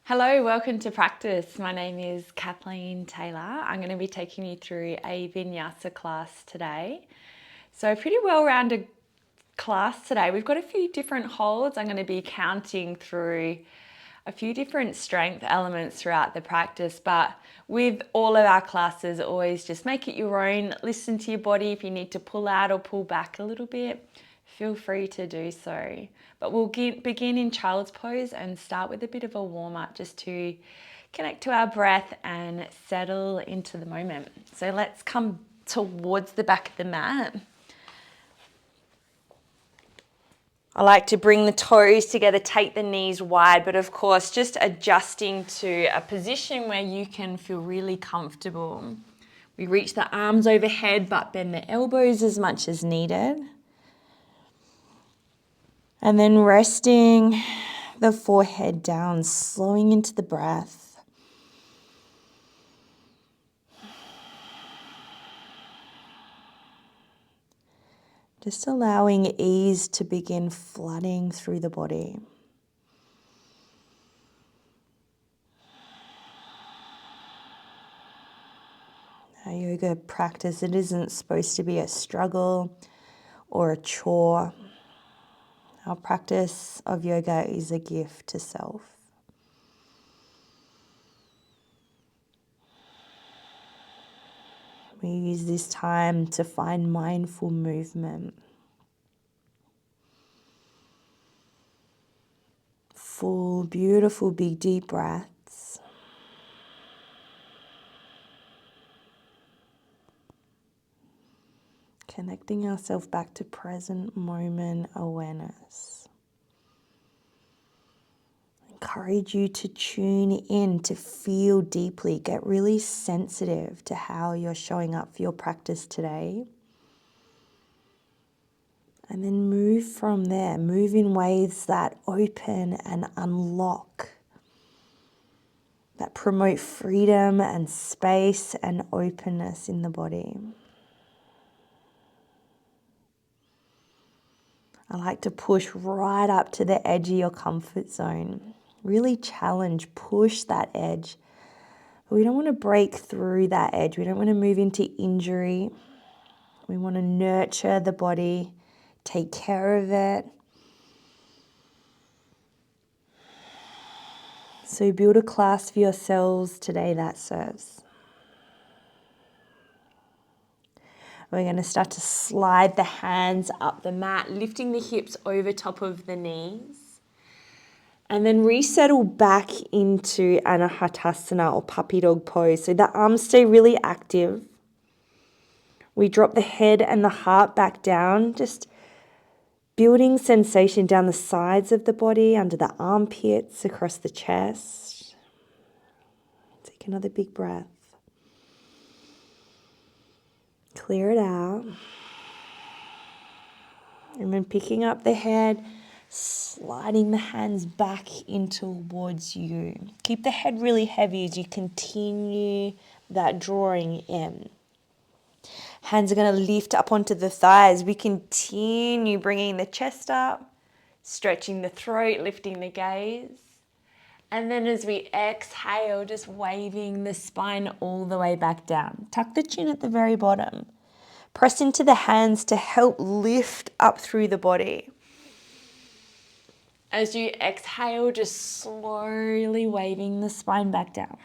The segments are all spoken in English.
Hello, welcome to practice. My name is Kathleen Taylor. I'm going to be taking you through a Vinyasa class today. So a pretty well-rounded class today. We've got a few different holds. I'm going to be counting through a few different strength elements throughout the practice, but with all of our classes, always just make it your own. Listen to your body. If you need to pull out or pull back a little bit, feel free to do so. But we'll begin in child's pose and start with a bit of a warm-up just to connect to our breath and settle into the moment. So let's come towards the back of the mat. I like to bring the toes together, take the knees wide, but of course just adjusting to a position where you can feel really comfortable. We reach the arms overhead but bend the elbows as much as needed. And then resting the forehead down, slowing into the breath. Just allowing ease to begin flooding through the body. Our yoga practice, it isn't supposed to be a struggle or a chore. Our practice of yoga is a gift to self. We use this time to find mindful movement. Full, beautiful, big, deep breaths. Connecting ourselves back to present moment awareness. Encourage you to tune in, to feel deeply, get really sensitive to how you're showing up for your practice today. And then move from there, move in ways that open and unlock, that promote freedom and space and openness in the body. I like to push right up to the edge of your comfort zone. Really challenge, push that edge. But we don't want to break through that edge. We don't want to move into injury. We want to nurture the body, take care of it. So build a class for yourselves today that serves. We're going to start to slide the hands up the mat, lifting the hips over top of the knees. And then resettle back into Anahatasana or puppy dog pose. So the arms stay really active. We drop the head and the heart back down, just building sensation down the sides of the body, under the armpits, across the chest. Take another big breath. Clear it out. And then picking up the head, sliding the hands back in towards you. Keep the head really heavy as you continue that drawing in. Hands are going to lift up onto the thighs. We continue bringing the chest up, stretching the throat, lifting the gaze. And then as we exhale, just waving the spine all the way back down. Tuck the chin at the very bottom. Press into the hands to help lift up through the body. As you exhale, just slowly waving the spine back down.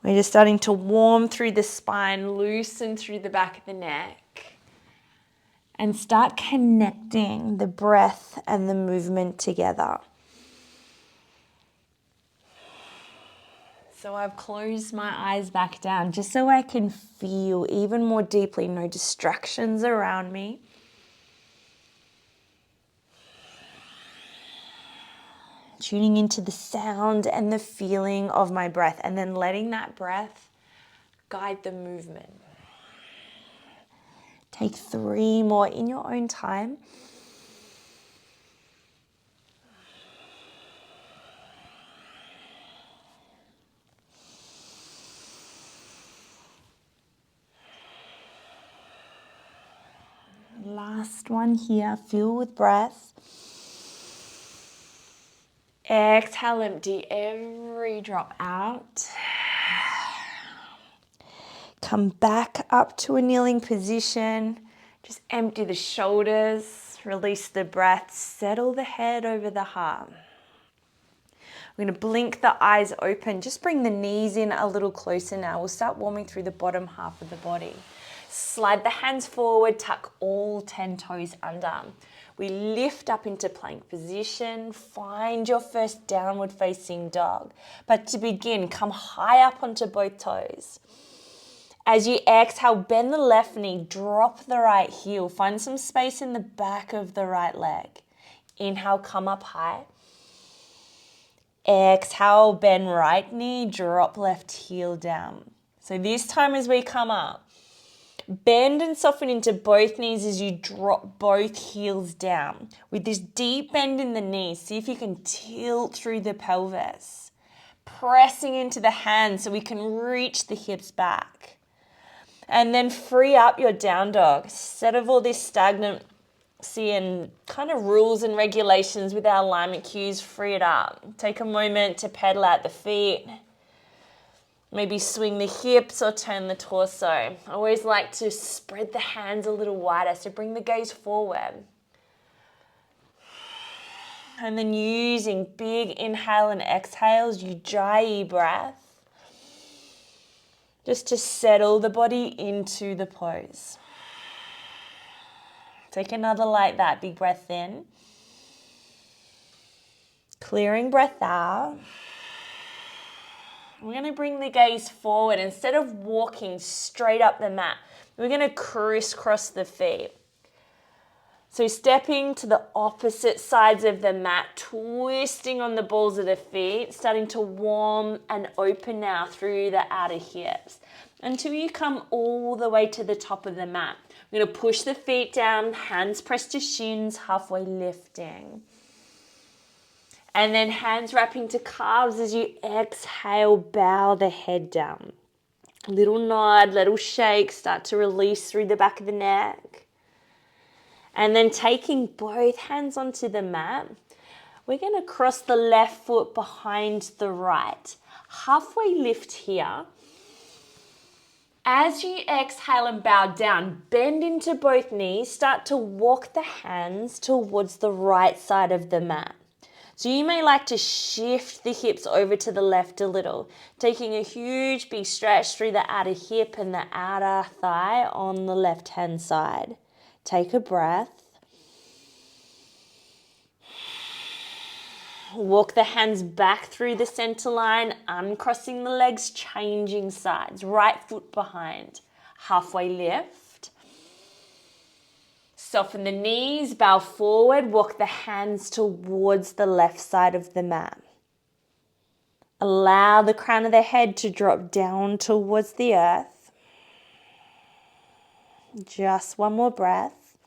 We're just starting to warm through the spine, loosen through the back of the neck, and start connecting the breath and the movement together. So I've closed my eyes back down just so I can feel even more deeply, no distractions around me. Tuning into the sound and the feeling of my breath, and then letting that breath guide the movement. Take 3 more in your own time. Last one here, fill with breath. Exhale, empty every drop out. Come back up to a kneeling position. Just empty the shoulders, release the breath, settle the head over the heart. We're going to blink the eyes open. Just bring the knees in a little closer now. We'll start warming through the bottom half of the body. Slide the hands forward, tuck all 10 toes under. We lift up into plank position. Find your first downward facing dog. But to begin, come high up onto both toes. As you exhale, bend the left knee, drop the right heel. Find some space in the back of the right leg. Inhale, come up high. Exhale, bend right knee, drop left heel down. So this time as we come up, bend and soften into both knees as you drop both heels down. With this deep bend in the knees, see if you can tilt through the pelvis. Pressing into the hands so we can reach the hips back. And then free up your down dog. Instead of all this stagnancy and kind of rules and regulations with our alignment cues, free it up. Take a moment to pedal out the feet. Maybe swing the hips or turn the torso. I always like to spread the hands a little wider, so bring the gaze forward. And then using big inhale and exhales, ujjayi breath. Just to settle the body into the pose. Take another like that, big breath in. Clearing breath out. We're going to bring the gaze forward. Instead of walking straight up the mat, we're going to crisscross the feet. So stepping to the opposite sides of the mat, twisting on the balls of the feet, starting to warm and open now through the outer hips until you come all the way to the top of the mat. We're going to push the feet down, hands pressed to shins, halfway lifting. And then hands wrapping to calves as you exhale, bow the head down. Little nod, little shake, start to release through the back of the neck. And then taking both hands onto the mat, we're going to cross the left foot behind the right. Halfway lift here. As you exhale and bow down, bend into both knees, start to walk the hands towards the right side of the mat. So you may like to shift the hips over to the left a little, taking a huge big stretch through the outer hip and the outer thigh on the left-hand side. Take a breath. Walk the hands back through the center line, uncrossing the legs, changing sides. Right foot behind. Halfway lift. Soften the knees, bow forward, walk the hands towards the left side of the mat. Allow the crown of the head to drop down towards the earth. Just one more breath.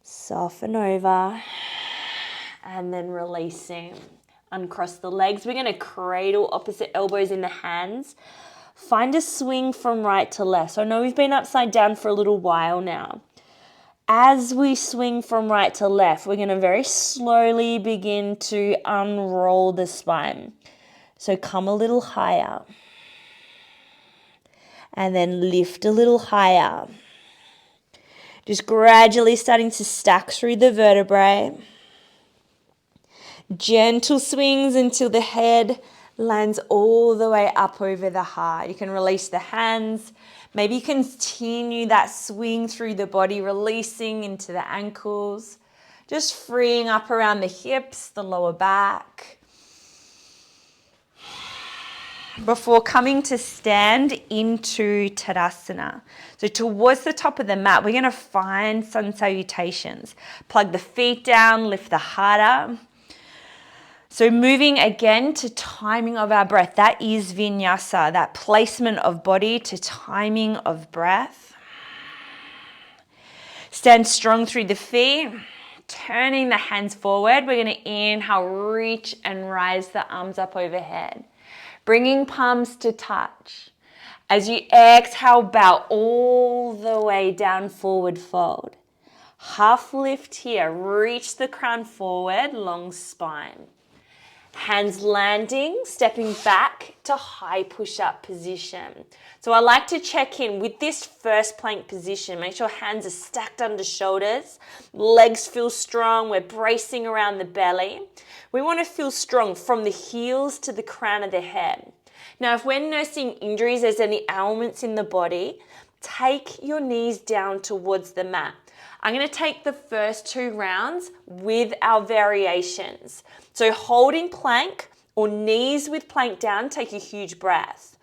Soften over. And then releasing. Uncross the legs. We're going to cradle opposite elbows in the hands. Find a swing from right to left. So I know we've been upside down for a little while now. As we swing from right to left, we're going to very slowly begin to unroll the spine. So come a little higher. And then lift a little higher. Just gradually starting to stack through the vertebrae. Gentle swings until the head lands all the way up over the heart. You can release the hands. Maybe you continue that swing through the body, releasing into the ankles. Just freeing up around the hips, the lower back. Before coming to stand into Tadasana. So towards the top of the mat, we're going to find sun salutations. Plug the feet down, lift the heart up. So moving again to timing of our breath. That is Vinyasa, that placement of body to timing of breath. Stand strong through the feet. Turning the hands forward. We're going to inhale, reach and rise the arms up overhead. Bringing palms to touch. As you exhale, bow all the way down, forward fold. Half lift here, reach the crown forward, long spine. Hands landing, stepping back to high push-up position. So I like to check in with this first plank position. Make sure hands are stacked under shoulders, legs feel strong, we're bracing around the belly. We want to feel strong from the heels to the crown of the head. Now, if we're nursing injuries, there's any ailments in the body, take your knees down towards the mat. I'm going to take the first 2 rounds with our variations. So holding plank or knees with plank down, take a huge breath.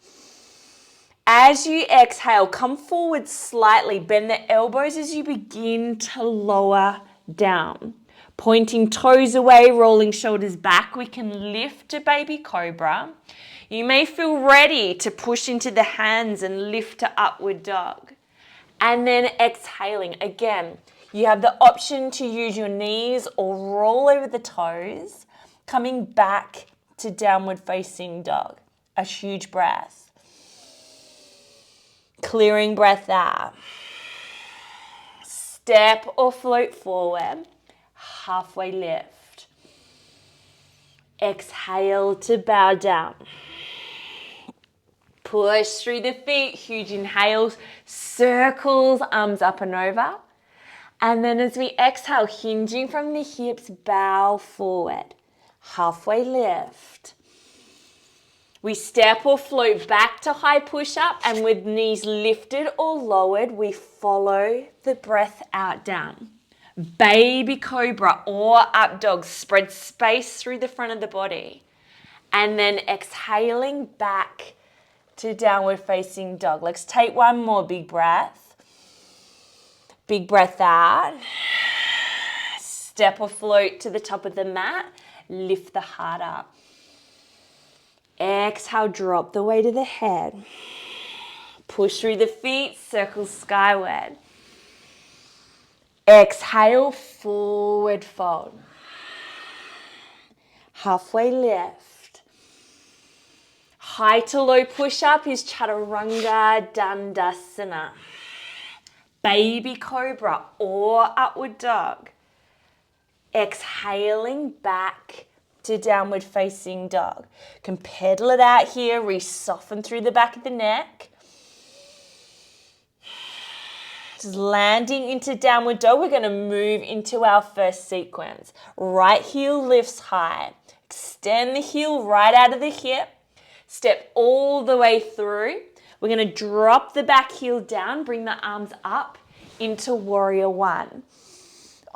As you exhale, come forward slightly, bend the elbows as you begin to lower down. Pointing toes away, rolling shoulders back, we can lift to baby cobra. You may feel ready to push into the hands and lift to upward dog. And then exhaling. Again, you have the option to use your knees or roll over the toes, coming back to downward facing dog. A huge breath. Clearing breath out. Step or float forward, halfway lift. Exhale to bow down. Push through the feet, huge inhales, circles, arms up and over. And then as we exhale, hinging from the hips, bow forward, halfway lift. We step or float back to high push-up, and with knees lifted or lowered, we follow the breath out down. Baby cobra or up dog, spread space through the front of the body. And then exhaling back to downward facing dog. Let's take one more big breath. Big breath out. Step or float to the top of the mat. Lift the heart up. Exhale, drop the weight of the head. Push through the feet, circle skyward. Exhale, forward fold. Halfway lift. High to low push-up is Chaturanga Dandasana. Baby cobra or upward dog. Exhaling back to downward facing dog. Can pedal it out here, re-soften through the back of the neck. Just landing into downward dog, we're going to move into our first sequence. Right heel lifts high. Extend the heel right out of the hip. Step all the way through. We're going to drop the back heel down, bring the arms up into warrior one.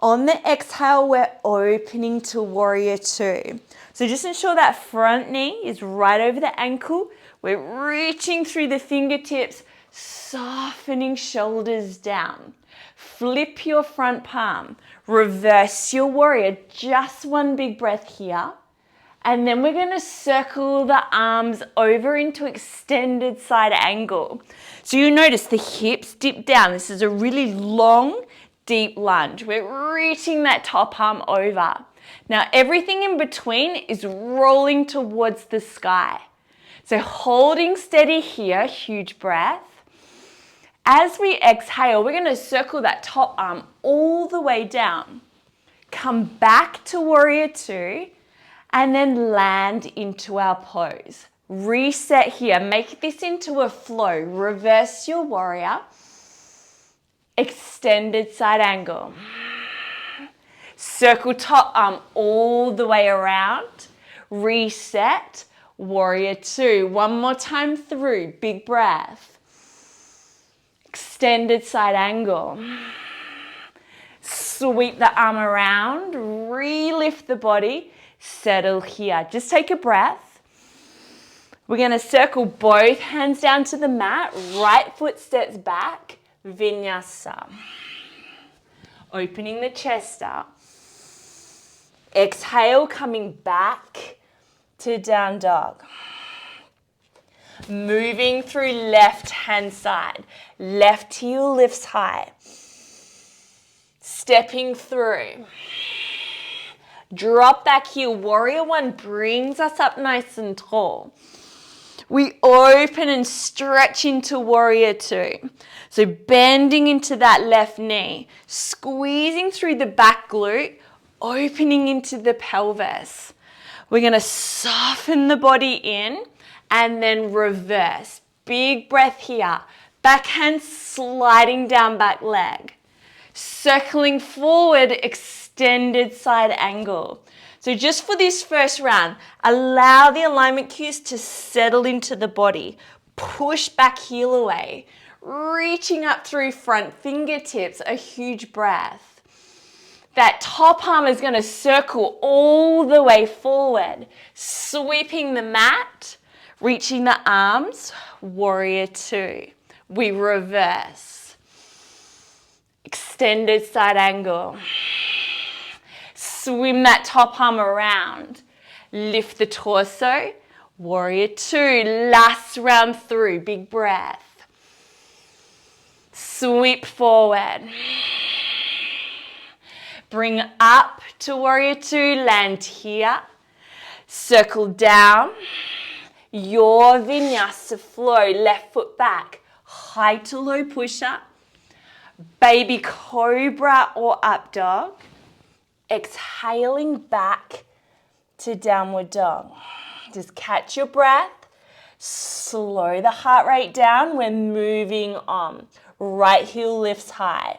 On the exhale, we're opening to warrior two. So just ensure that front knee is right over the ankle. We're reaching through the fingertips, softening shoulders down. Flip your front palm. Reverse your warrior. Just one big breath here. And then we're going to circle the arms over into extended side angle. So you notice the hips dip down. This is a really long, deep lunge. We're reaching that top arm over. Now everything in between is rolling towards the sky. So holding steady here, huge breath. As we exhale, we're going to circle that top arm all the way down. Come back to warrior two. And then land into our pose. Reset here. Make this into a flow. Reverse your warrior. Extended side angle. Circle top arm all the way around. Reset. Warrior two. One more time through. Big breath. Extended side angle. Sweep the arm around. Re-lift the body. Settle here. Just take a breath. We're going to circle both hands down to the mat. Right foot steps back. Vinyasa. Opening the chest up. Exhale, coming back to down dog. Moving through left hand side. Left heel lifts high. Stepping through. Drop back heel. Warrior one brings us up nice and tall. We open and stretch into warrior two. So bending into that left knee, squeezing through the back glute, opening into the pelvis. We're going to soften the body in and then reverse. Big breath here. Backhand sliding down back leg. Circling forward, extended side angle. So just for this first round, allow the alignment cues to settle into the body. Push back heel away. Reaching up through front fingertips, a huge breath. That top arm is going to circle all the way forward, sweeping the mat, reaching the arms, warrior two. We reverse. Extended side angle. Swim that top arm around. Lift the torso, warrior two. Last round through, big breath. Sweep forward. Bring up to warrior two, land here. Circle down. Your vinyasa flow, left foot back. High to low push-up. Baby cobra or up dog. Exhaling back to downward dog. Just catch your breath. Slow the heart rate down. We're moving on. Right heel lifts high.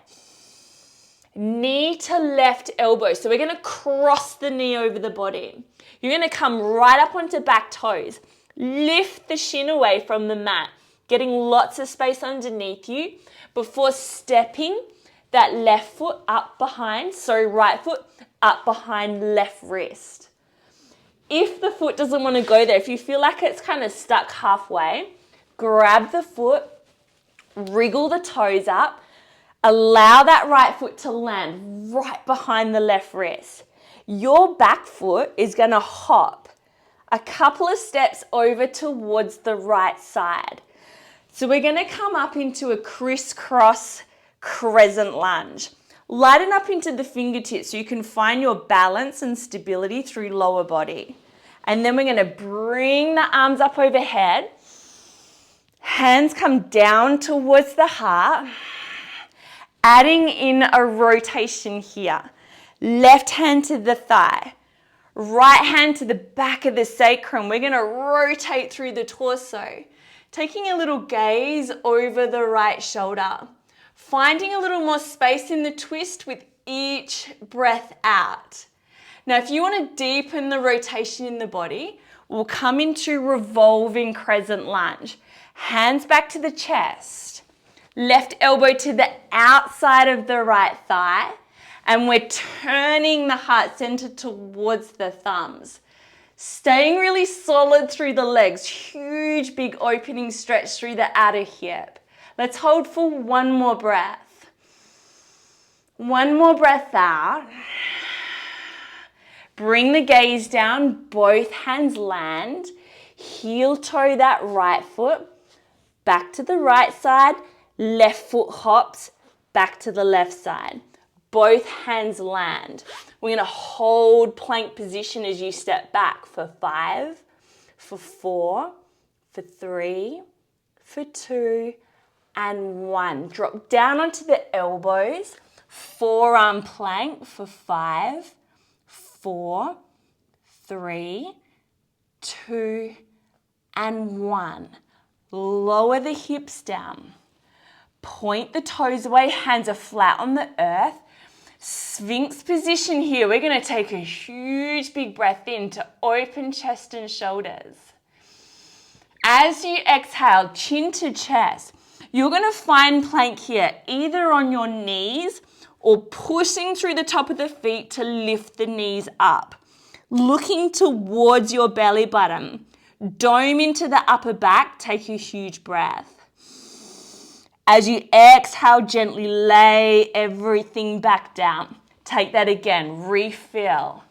Knee to left elbow. So we're going to cross the knee over the body. You're going to come right up onto back toes. Lift the shin away from the mat, getting lots of space underneath you before stepping that left foot up behind, right foot up behind left wrist. If the foot doesn't want to go there, if you feel like it's kind of stuck halfway, grab the foot, wriggle the toes up, allow that right foot to land right behind the left wrist. Your back foot is going to hop a couple of steps over towards the right side. So we're going to come up into a crisscross crescent lunge. Lighten up into the fingertips so you can find your balance and stability through lower body. And then we're going to bring the arms up overhead. Hands come down towards the heart. Adding in a rotation here. Left hand to the thigh. Right hand to the back of the sacrum. We're going to rotate through the torso. Taking a little gaze over the right shoulder. Finding a little more space in the twist with each breath out. Now, if you want to deepen the rotation in the body, we'll come into revolving crescent lunge. Hands back to the chest. Left elbow to the outside of the right thigh. And we're turning the heart center towards the thumbs. Staying really solid through the legs. Huge, big opening stretch through the outer hip. Let's hold for one more breath. One more breath out. Bring the gaze down. Both hands land. Heel toe that right foot. Back to the right side. Left foot hops. Back to the left side. Both hands land. We're going to hold plank position as you step back for 5, for 4, for 3, for 2, and 1. Drop down onto the elbows. Forearm plank for 5, 4, 3, 2, and 1. Lower the hips down. Point the toes away. Hands are flat on the earth. Sphinx position here. We're going to take a huge big breath in to open chest and shoulders. As you exhale, chin to chest, you're going to find plank here, either on your knees or pushing through the top of the feet to lift the knees up. Looking towards your belly button. Dome into the upper back. Take a huge breath. As you exhale, gently lay everything back down. Take that again. Refill.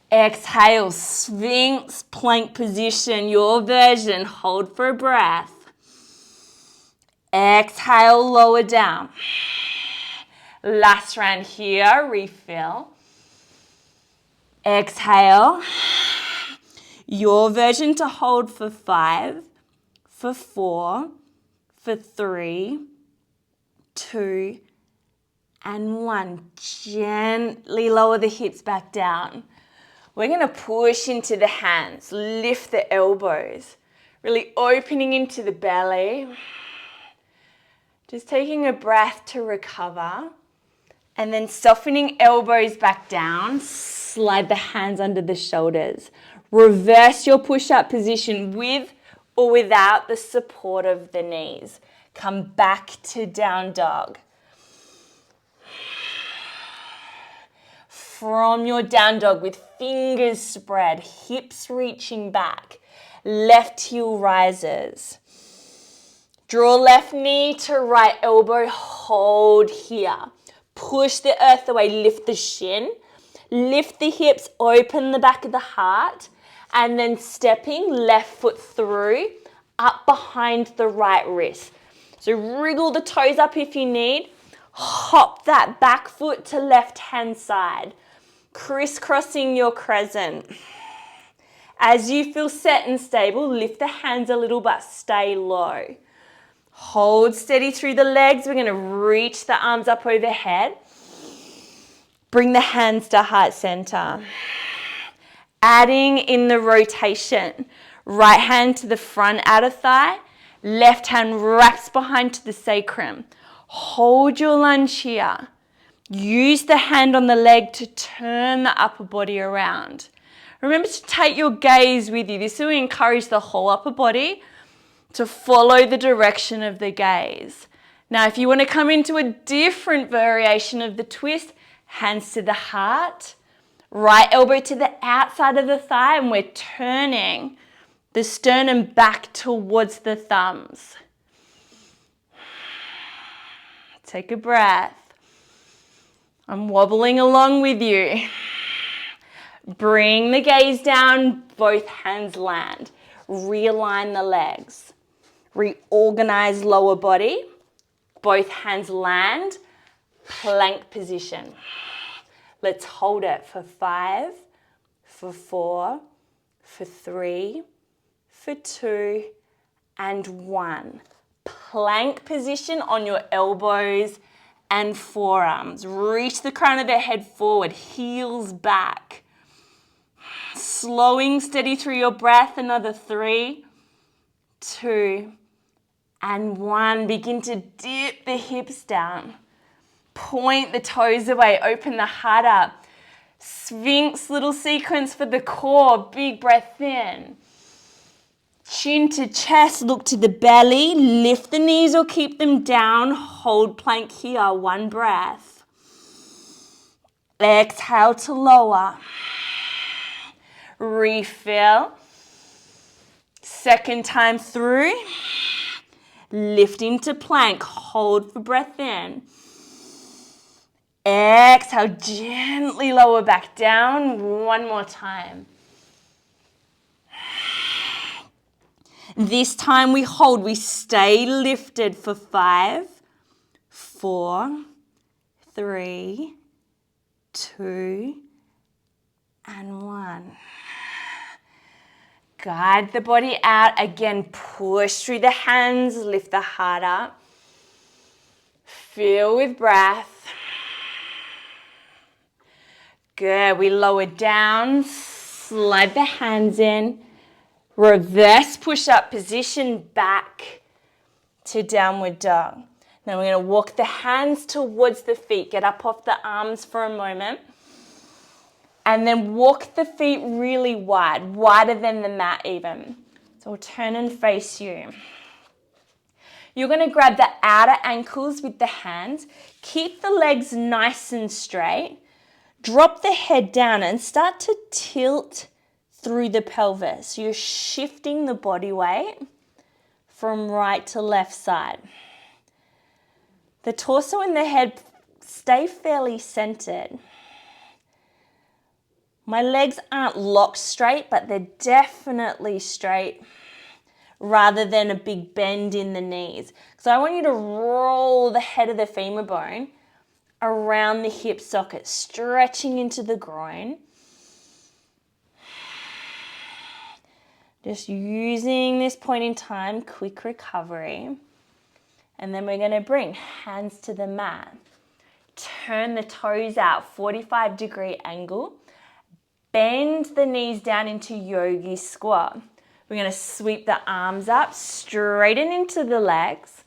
Exhale, Sphinx plank position, your version. Hold for a breath. Exhale, lower down. Last round here. Refill. Exhale. Your version to hold for 5, for 4, for 3, 2, and 1. Gently lower the hips back down. We're going to push into the hands, lift the elbows, really opening into the belly. Just taking a breath to recover, and then softening elbows back down, slide the hands under the shoulders. Reverse your push-up position with or without the support of the knees. Come back to down dog. From your down dog with fingers spread, hips reaching back, left heel rises. Draw left knee to right elbow, hold here. Push the earth away, lift the shin, lift the hips, open the back of the heart, and then stepping left foot through, up behind the right wrist. So wriggle the toes up if you need. Hop that back foot to left hand side. Crisscrossing your crescent. As you feel set and stable, lift the hands a little but stay low. Hold steady through the legs. We're going to reach the arms up overhead. Bring the hands to heart center. Adding in the rotation. Right hand to the front outer thigh. Left hand wraps behind to the sacrum. Hold your lunge here. Use the hand on the leg to turn the upper body around. Remember to take your gaze with you. This will encourage the whole upper body to follow the direction of the gaze. Now, if you want to come into a different variation of the twist, hands to the heart, right elbow to the outside of the thigh, and we're turning the sternum back towards the thumbs. Take a breath. I'm wobbling along with you. Bring the gaze down, both hands land. Realign the legs. Reorganize lower body. Both hands land. Plank position. Let's hold it for 5, for 4, for 3, for 2, and 1. Plank position on your elbows and forearms. Reach the crown of the head forward, heels back. Slowing steady through your breath, another 3, 2, and 1. Begin to dip the hips down. Point the toes away, open the heart up. Sphinx little sequence for the core, big breath in. Chin to chest, look to the belly, lift the knees or keep them down. Hold plank here, 1 breath. Exhale to lower. Refill. Second time through. Lift into plank, hold for breath in. Exhale, gently lower back down. 1 more time. This time we hold, we stay lifted for 5, 4, 3, 2, and 1. Guide the body out. Again, push through the hands, lift the heart up. Feel with breath. Good. We lower down, slide the hands in. Reverse push-up position back to downward dog. Now we're going to walk the hands towards the feet. Get up off the arms for a moment. And then walk the feet really wide, wider than the mat even. So we'll turn and face you. You're going to grab the outer ankles with the hands. Keep the legs nice and straight. Drop the head down and start to tilt through the pelvis. So you're shifting the body weight from right to left side. The torso and the head stay fairly centered. My legs aren't locked straight, but they're definitely straight rather than a big bend in the knees. So I want you to roll the head of the femur bone around the hip socket, stretching into the groin. Just using this point in time, quick recovery. And then we're going to bring hands to the mat. Turn the toes out, 45-degree angle. Bend the knees down into yogi squat. We're going to sweep the arms up, straighten into the legs.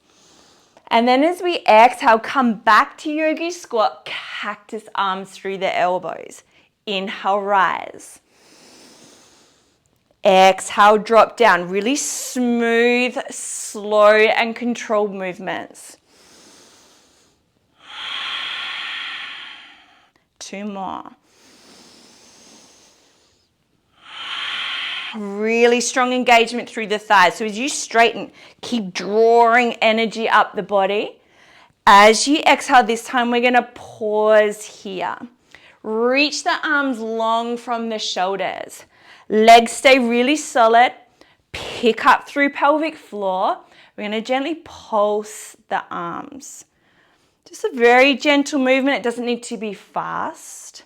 And then as we exhale, come back to yogi squat, cactus arms through the elbows. Inhale, rise. Exhale, drop down. Really smooth, slow, and controlled movements. 2 more. Really strong engagement through the thighs. So as you straighten, keep drawing energy up the body. As you exhale this time, we're going to pause here. Reach the arms long from the shoulders. Legs stay really solid. Pick up through pelvic floor. We're going to gently pulse the arms. Just a very gentle movement. It doesn't need to be fast,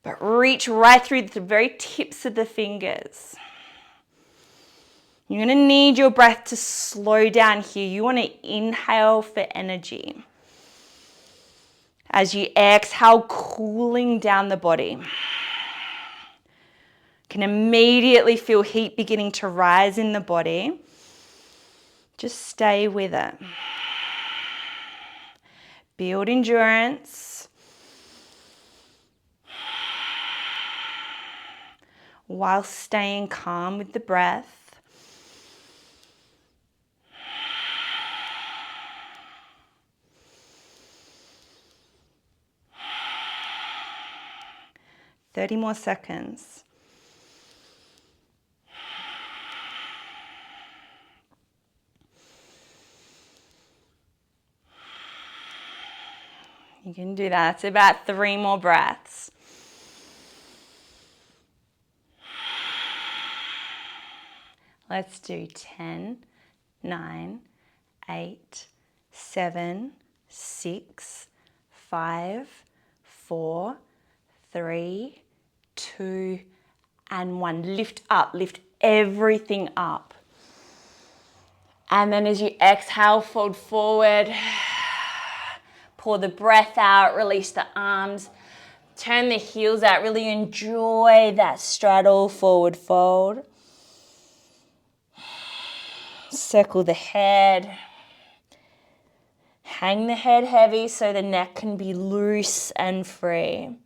but reach right through the very tips of the fingers. You're going to need your breath to slow down here. You want to inhale for energy. As you exhale, cooling down the body. Can immediately feel heat beginning to rise in the body. Just stay with it. Build endurance. While staying calm with the breath. Thirty more seconds. You can do that. It's about 3 more breaths. Let's do 10, 9, 8, 7, 6, 5, 4, 3, 2, and 1. Lift up, lift everything up. And then as you exhale, fold forward. Pour the breath out, release the arms. Turn the heels out, really enjoy that straddle, forward fold. Circle the head. Hang the head heavy so the neck can be loose and free.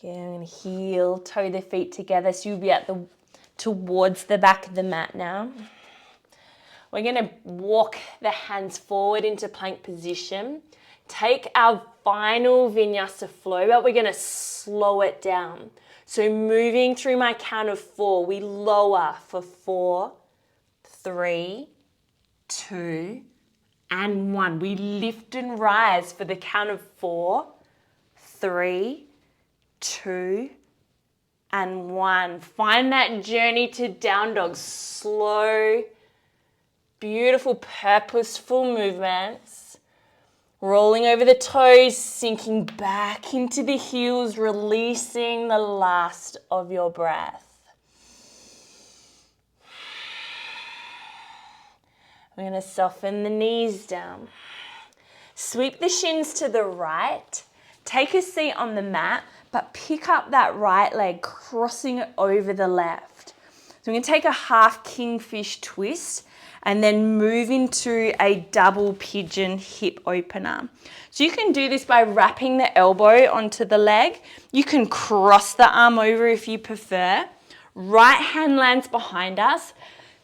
Okay, I'm going to heel, toe the feet together so you'll be towards the back of the mat now. We're going to walk the hands forward into plank position. Take our final vinyasa flow, but we're going to slow it down. So moving through my count of 4, we lower for 4, 3, 2, and 1. We lift and rise for the count of 4, 3, 2, and 1. Find that journey to down dog. Slow, beautiful, purposeful movements. Rolling over the toes, sinking back into the heels, releasing the last of your breath. We're going to soften the knees down. Sweep the shins to the right. Take a seat on the mat, but pick up that right leg, crossing it over the left. So we're going to take a half kingfish twist and then move into a double pigeon hip opener. So you can do this by wrapping the elbow onto the leg. You can cross the arm over if you prefer. Right hand lands behind us.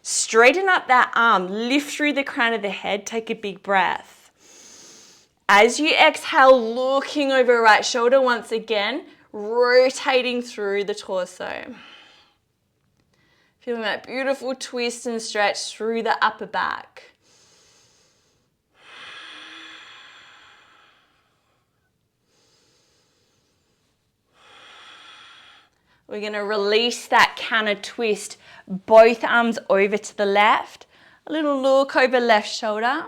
Straighten up that arm, lift through the crown of the head, take a big breath. As you exhale, looking over right shoulder once again, rotating through the torso. Feeling that beautiful twist and stretch through the upper back. We're going to release that counter twist, both arms over to the left, a little look over left shoulder,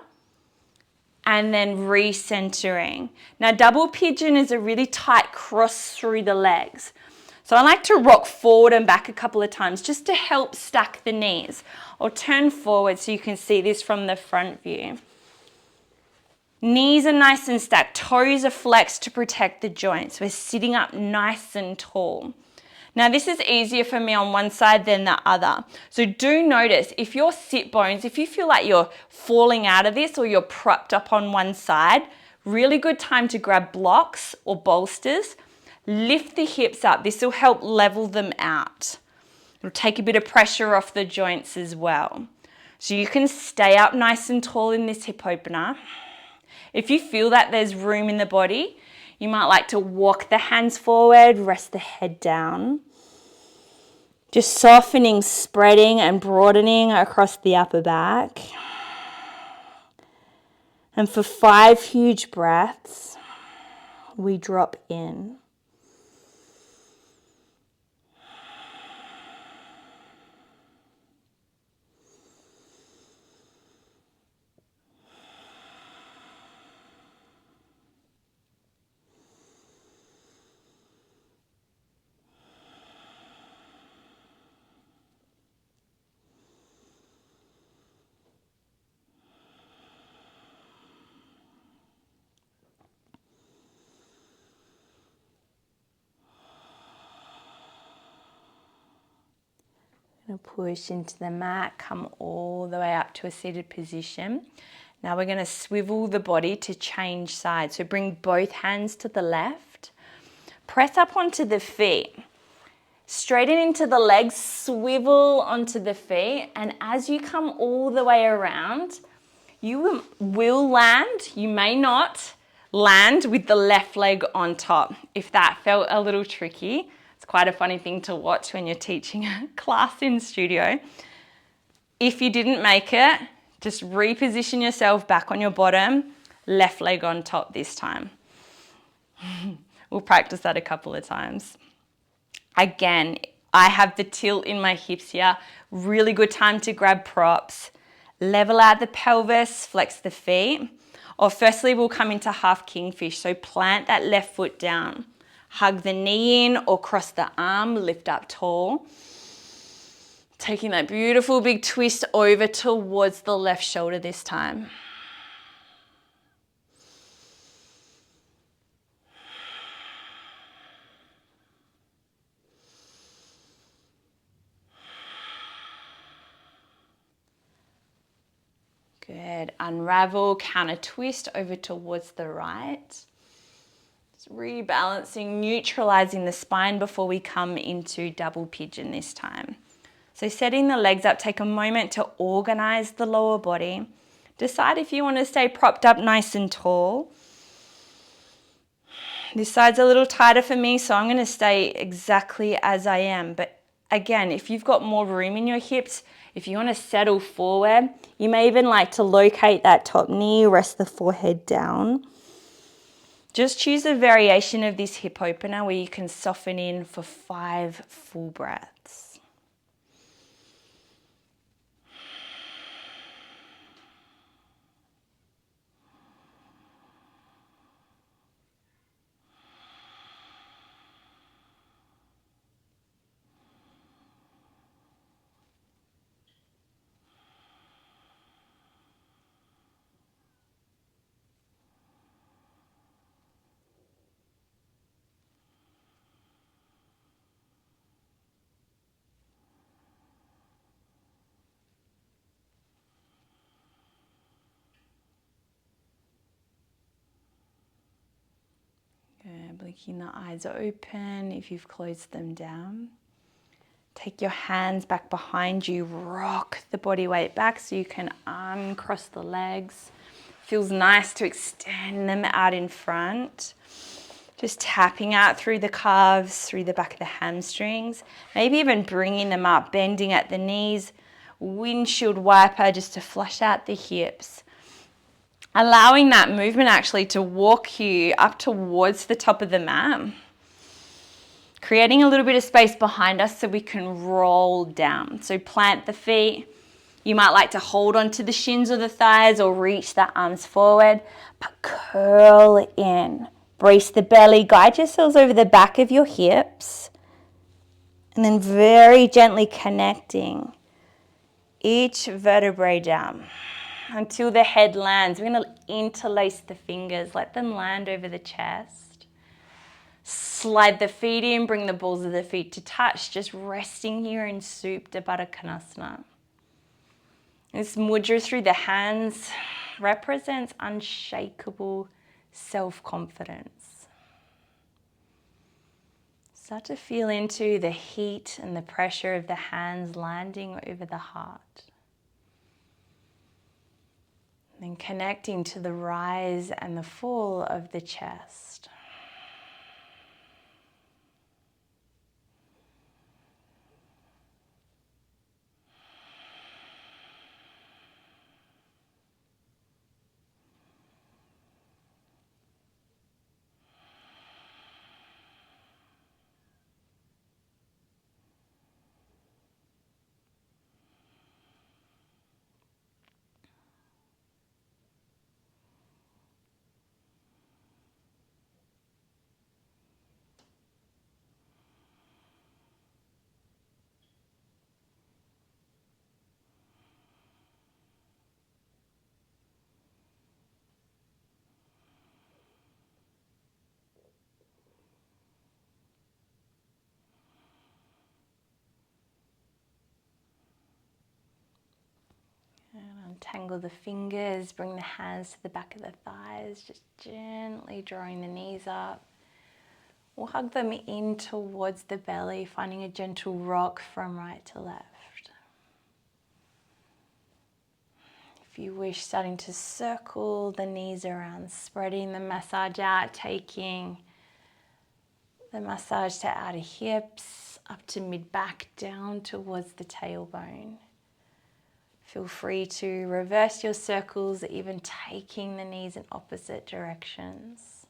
and then recentering. Now, double pigeon is a really tight cross through the legs. So I like to rock forward and back a couple of times just to help stack the knees, or turn forward so you can see this from the front view. Knees are nice and stacked, toes are flexed to protect the joints. We're sitting up nice and tall. Now this is easier for me on one side than the other. So do notice if your sit bones, if you feel like you're falling out of this or you're propped up on one side, really good time to grab blocks or bolsters. Lift the hips up. This will help level them out. It'll take a bit of pressure off the joints as well. So you can stay up nice and tall in this hip opener. If you feel that there's room in the body, you might like to walk the hands forward, rest the head down. Just softening, spreading and broadening across the upper back. And for 5 huge breaths, we drop in. Push into the mat, come all the way up to a seated position. Now we're going to swivel the body to change sides. So bring both hands to the left. Press up onto the feet. Straighten into the legs, swivel onto the feet. And as you come all the way around, you will land, you may not land with the left leg on top. If that felt a little tricky, quite a funny thing to watch when you're teaching a class in studio. If you didn't make it, just reposition yourself back on your bottom, left leg on top this time. We'll practice that a couple of times. Again, I have the tilt in my hips here. Really good time to grab props. Level out the pelvis, flex the feet. Or firstly, we'll come into half kingfish. So plant that left foot down. Hug the knee in or cross the arm, lift up tall. Taking that beautiful big twist over towards the left shoulder this time. Good. Unravel, counter twist over towards the right. Rebalancing, neutralizing the spine before we come into double pigeon this time. So setting the legs up, take a moment to organize the lower body. Decide if you want to stay propped up nice and tall. This side's a little tighter for me, so I'm going to stay exactly as I am. But again, if you've got more room in your hips, if you want to settle forward, you may even like to locate that top knee, rest the forehead down. Just choose a variation of this hip opener where you can soften in for 5 full breaths. Blinking the eyes open if you've closed them down. Take your hands back behind you, rock the body weight back so you can uncross the legs. Feels nice to extend them out in front. Just tapping out through the calves, through the back of the hamstrings. Maybe even bringing them up, bending at the knees. Windshield wiper just to flush out the hips. Allowing that movement actually to walk you up towards the top of the mat. creating a little bit of space behind us so we can roll down. So plant the feet. You might like to hold onto the shins or the thighs or reach the arms forward, but curl in. Brace the belly, guide yourselves over the back of your hips, and then very gently connecting each vertebrae down until the head lands. We're going to interlace the fingers, let them land over the chest. Slide the feet in, bring the balls of the feet to touch, just resting here in Supta Baddha Konasana. This mudra through the hands represents unshakable self-confidence. Start to feel into the heat and the pressure of the hands landing over the heart. And then connecting to the rise and the fall of the chest. Untangle the fingers, bring the hands to the back of the thighs, just gently drawing the knees up. We'll hug them in towards the belly, finding a gentle rock from right to left. If you wish, starting to circle the knees around, spreading the massage out, taking the massage to outer hips, up to mid-back, down towards the tailbone. Feel free to reverse your circles, even taking the knees in opposite directions.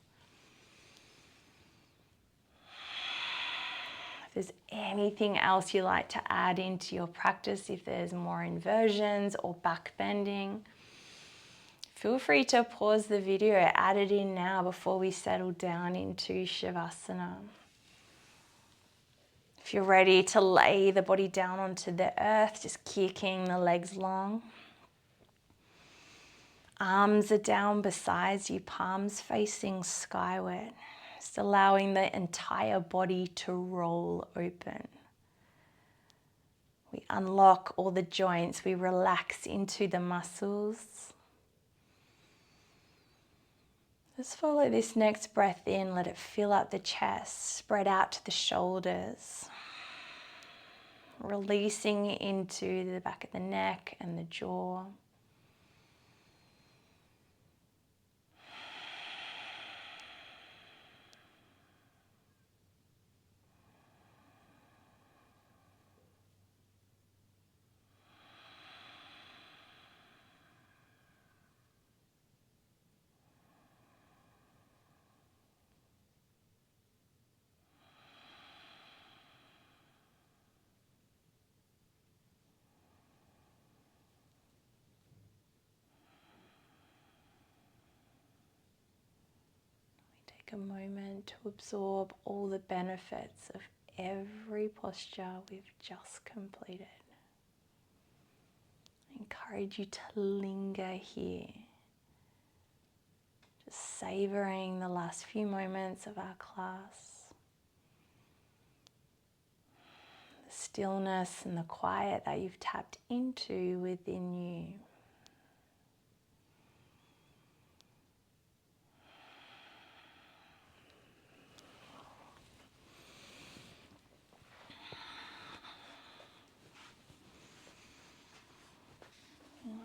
If there's anything else you like to add into your practice, if there's more inversions or back bending, feel free to pause the video, add it in now before we settle down into Shavasana. If you're ready to lay the body down onto the earth, just kicking the legs long. Arms are down beside you, palms facing skyward. Just allowing the entire body to roll open. We unlock all the joints, we relax into the muscles. Just follow this next breath in, let it fill up the chest, spread out to the shoulders. Releasing into the back of the neck and the jaw. A moment to absorb all the benefits of every posture we've just completed. I encourage you to linger here, just savoring the last few moments of our class. The stillness and the quiet that you've tapped into within you.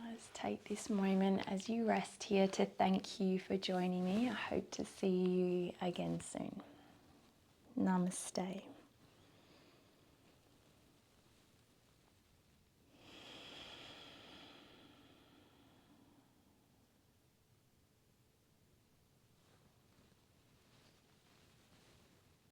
Let's take this moment as you rest here to thank you for joining me. I hope to see you again soon. Namaste.